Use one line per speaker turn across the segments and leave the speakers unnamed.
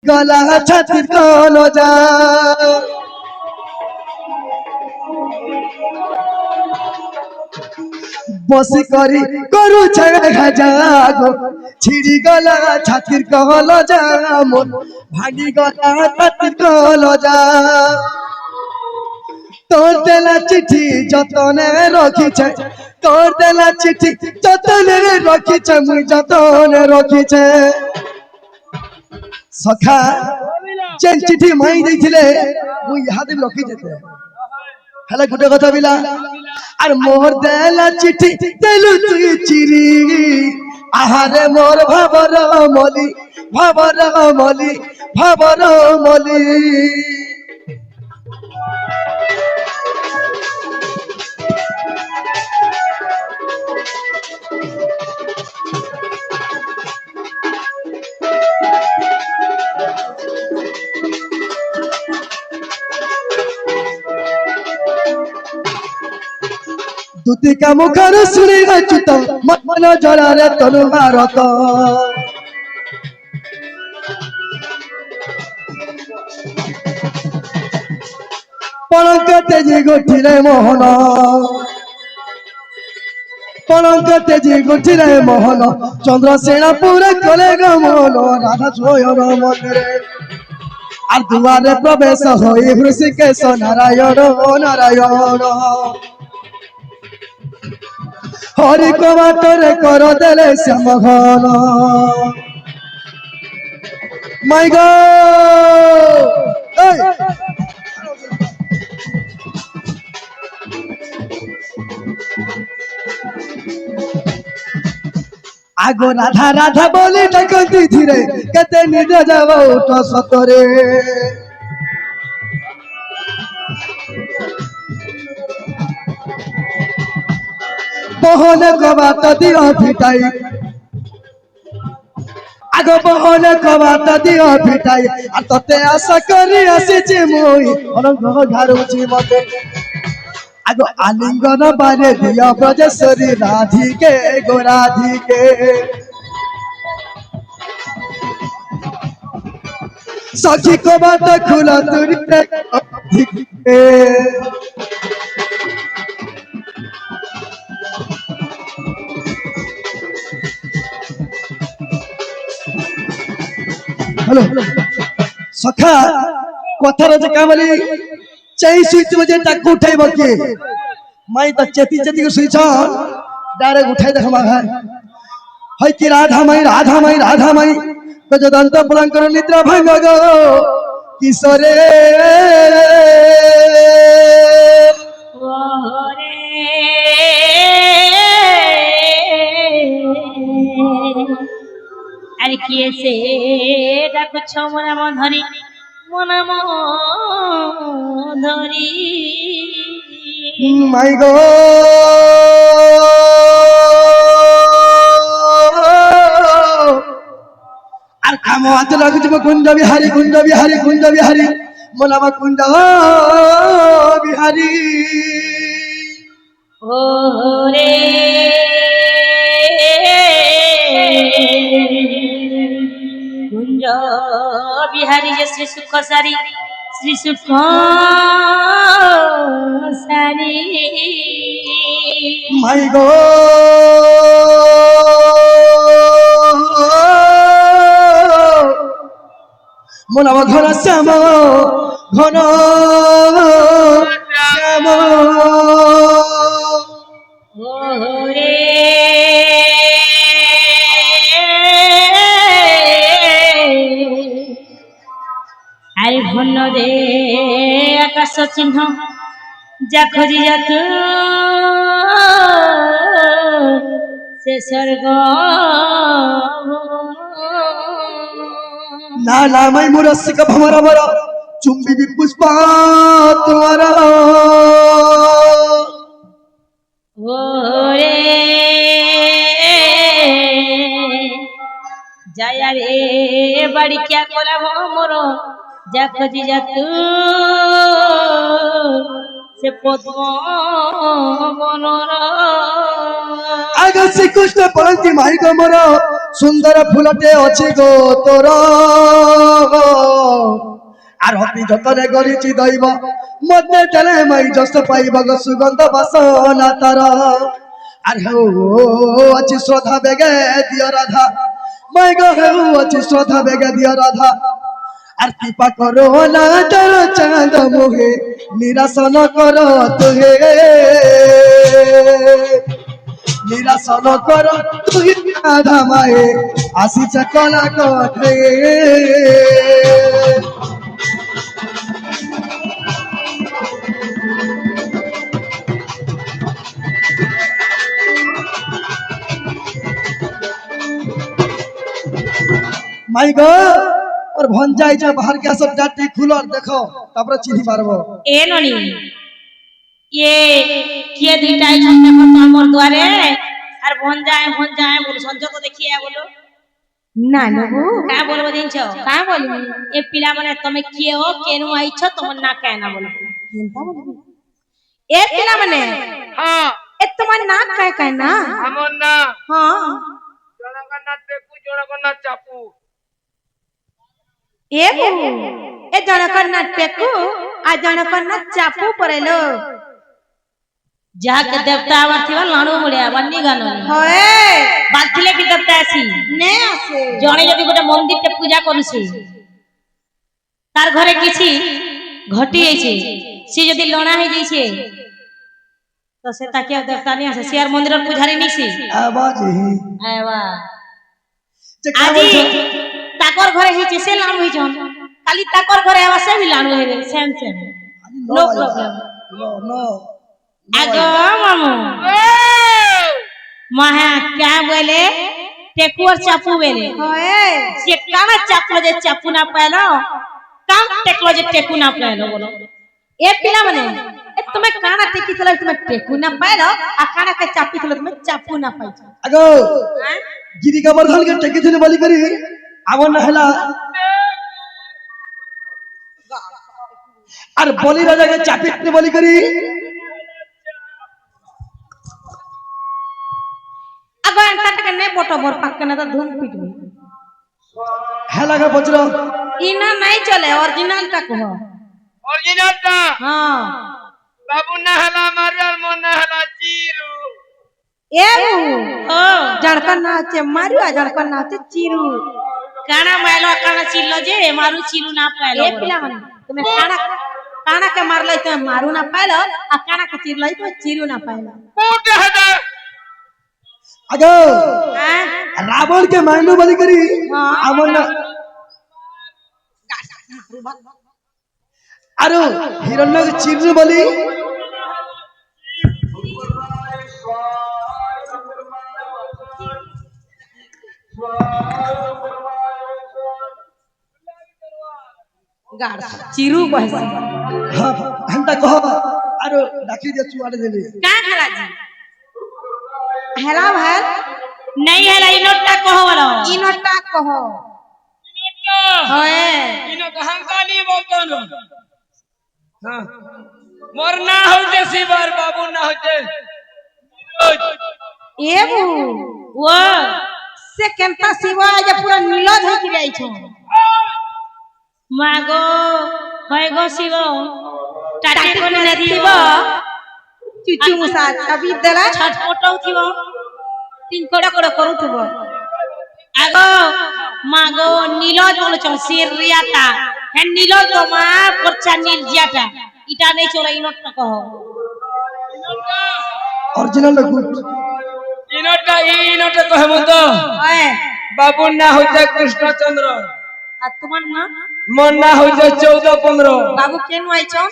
গলা ছাতির কলজা বসি করি করুছে হাজাগো ছিড়ি গলা ছাতির কলজা মন ভাঙি গলা ছাতির কলজা তোর দেলা চিঠি যতনে রখিছে তোর দেলা চিঠি যতনে রখিছে মুই যতনে রখিছে সখা যে চিঠি মাই ଦେଇଥିଲେ মুই ইহাদে রখিছে হেলে গোটে কথা বিলা আর মোর দেলা চিঠি দেলু তুই চিরি আহারে মোর ভাবর মলি ভাবর মলি ভাবর মলি দুতিকা মুখর শুনি অচ্যুত মন জড়ারে তনু ভারত পলঙ্ক তেজি গোঠিরে মোহন পলঙ্ক তেজি গোঠিরে মোহন চন্দ্রসেনা পুরে কলে গমন রাধা স্বয়ং মন্দিরে আর দুয়ারে প্রবেশ হই হৃষিকেশ নারায়ণ নারায়ণ হরি কবাটরে কর দেলে শ্যাম ঘন মাই গো আগো রাধা রাধা বলি ডাকতি ধীরে কেতে নিদে যাব উঠ সতরে বহনে কবাট দিও ফিটাই আগো বহনে কবাট দিও ফিটাই আর ততে আশা করি আসিছি মুই অনঙ্গ ঝাড়ুছি মতে আগো আলিঙ্গন বারে দিও ব্রজেশ্বরী রাধিকে গো রাধিকে সখী কবাট খুল তুরিতে हेलो सखा कथार जे कामली चाहि सुइतबो जे ताकू उठाइबो के माई त चेती चेती को सुइछ डायरेक्ट उठाइ देखमा है कि राधा माई राधा माई राधा माई गजदंत पुलंकर निद्रा भंग गो किशोरे
আর কি সে ডাকছ মনাম ধরি মনাম ধরি
মাই গো আর কামো আতে লাগুছি কুঞ্জ বিহারি কুঞ্জ বিহারি কুঞ্জ বিহারি মনাম কুঞ্জ বিহারি
ও রে কুঞ্জ বিহারী যে শ্রী সুখ সারি শ্রী সুখ সারি
মাই গো মনাম ঘন শ্যাম ঘন শ্যাম
রে আরে ঘন রে আকাশ চিহ্ন যা খোঁজি যাত সে স্বর্গ
না না মাই মুরসিক ভমর ভর চুম্বি পুষ্প তোমার
ওরে যায়া রে বাড়ি ক্যা কলাম মোর যা খোঁজি যা তু সে পদ্ম বনর
আগে শ্রীকৃষ্ণ পড়ନ୍ତି মাই গো মোর সুন্দর ফুলটে ଅଛି গো তোর আর অতি যতনে গরিছি দৈব মধ্যে তেলে মাই যশ পাইব গো সুগন্ধ বাসনা তার আর হেউ আছে শ্রদ্ধা বেগে দিও রাধা মাই গো হেউ আছে শ্রদ্ধা বেগে দিও রাধা আর কৃপা করো না তার চাঁদ মোহে নিরাসন করো তুহে নিরাসন করো তুই রাধা মায়ে আসিছে কলা কঠে মাই গো और भंजाई जो बाहर के सब जाती खुलो और देखो तब चिन्ही पारबो
ए ननी ये किए दिटाई छन देखो तो हमर द्वारे আর ভন যায় বল সহ্য তো দেখিয়ে বলো
না নবু
কা বলবো দিনছো
কা বলবি
এ পিলা মানে তুমি কিয়ে হো কেন আইছো তোমার না কেন বলো
হেনতা বলবি এ পিলা মানে
হ্যাঁ
এ তোমার নাক কায় কায় না
আমার না
হ্যাঁ
জনগণনাথ টেকু জনগণনাথ চাপু
এ বউ এ জনকর না টেকু আর জনকর না চাপু পড়েলো
যাকে দেবতা আবার থিবা লাড়ু মুড়িয়া বান্নি গান
হয়
বাঁচলে কি দেবতা আসি
নে আছে
জনে যদি গোটে মন্দিরতে পূজা করুছে তার ঘরে কিছু ঘটি হয়েছে সে যদি লড়া হয়ে যাইছে তো সে তাকে আর দেবতা নিয়ে আসে সে আর মন্দিরের পূজারি নিছে
आवाज ही
আইবা
যে কা
আজি
বলছো
তাকর ঘরে হয়েছে সে লাড়ু হয়েছন খালি তাকর ঘরে আবার সে भी লাড়ু হয়ে same same no problem
no no
আগো মামু মাহা क्या बोले टेकू और चापू बोले
হয়
যে কানা চাপলো যে চাপু না পাইলো কাম টেকলো যে টেকু না পাইলো বলো
এ পিলা মানে এ তুমি কানা টেকি থলে তুমি টেকু না পাইলো আর কানা কে চাপি থলে তুমি চাপু না পাইছো
अगो गिरी का मर्दन के टेके थने वाली करी आवो ना हला और बोली राजा के चापीटने वाली करी
আগো এন্তা টাকে নে বটো বর পাক না তো ধুম পিটবি
हला का बजरो
ইনা নাই চলে অরিজিনাল টা কহ
অরিজিনালটা
হ্যাঁ
বাবু না হেলা মারার মন না হেলা চিরু
এ বউ
ও
জড়কর না হচ্ছে মারু আর জড়কর না হচ্ছে চিরু
কানা মাইলো কানা চিল্লো যে মারু চিরু না পাইলো
এ পিলা মানে তুমি কানা কানা के मारले तो मारू ना पाइलो आ काना के चिरलाई तो चिरू ना पाइलो
কোটে হেদা
अगो
हां
रावण के माइनो वाली करी
हाँ।
आवो ना अरे हिरण्य के चिरने वाली
गाड़ चिरू कहसी
हाँ हंता कहो अरे डाकी दे चुआड़े देले
का खला जी हेला भाई
नहीं है इनोटा कहो बोलो
इनोटा कहो होए
ইনো কহাঙ্কালি বলতন হ্যাঁ মোর না হইতে শিবার বাবু না হইতে
ए बू
वो
से केनता शिवा जे पूरा नीलज हो कि जाई छो
मागो होय गो शिव टाटे
टाटी
कोने
कोने
दियो
थिबो चुचु मुसा छबी देला
छटपटौ थिबो
तीन कोड़ा कोड़ा करू थिबो
আগো মাগো নীলজ বলছো সিরিয়াটা হ্যাঁ নীলজ মা পরচা নির্জিয়াটা এটা নেই চলে ইনটা কহ
ओरिजिनल गुड
ইনোটা কহে মত
ओए
বাবু না হইতে কৃষ্ণচন্দ্র
आ तुमन ना
মোর না হইতে 14-15
बाबू केनु आइछो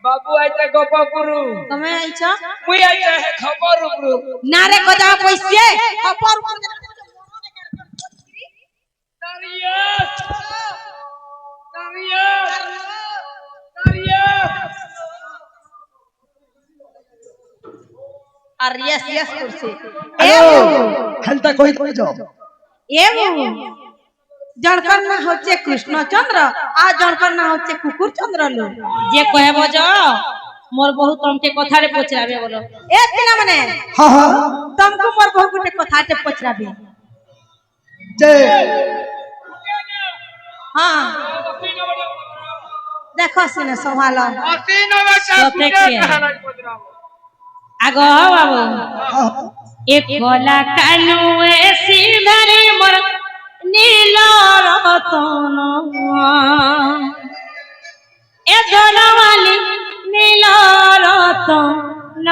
বাবু আইতে গোপাপুরু
তুমি আইছো
মুই আইতে হে খবর উপরু
না রে গজা পয়সে খবর
দারিয়াস দারিয়াস দারিয়াস
আর यस यस করছে
अगो हंता कोई कोई जो
এ বউ জনকর না হচ্ছে কৃষ্ণচন্দ্র আর জনকর না হচ্ছে কুকুর চন্দ্র লো
যে কহেব জ মোর বহু তমকে কথারে পচরাবে বলো
এ পিলা মানে
हाँ हाँ
तुमको मोर बहु गुटे कथाटे पचराबे
जे
हां দেখো সিনে সভালো
অসীন বেটা
সতে
কুটে
কি?
কাহালা বদরাম
আগ বাবু এ কলা কানু এসি ধরে মোর নীল রতন এ ধনওয়ালি নীল রতন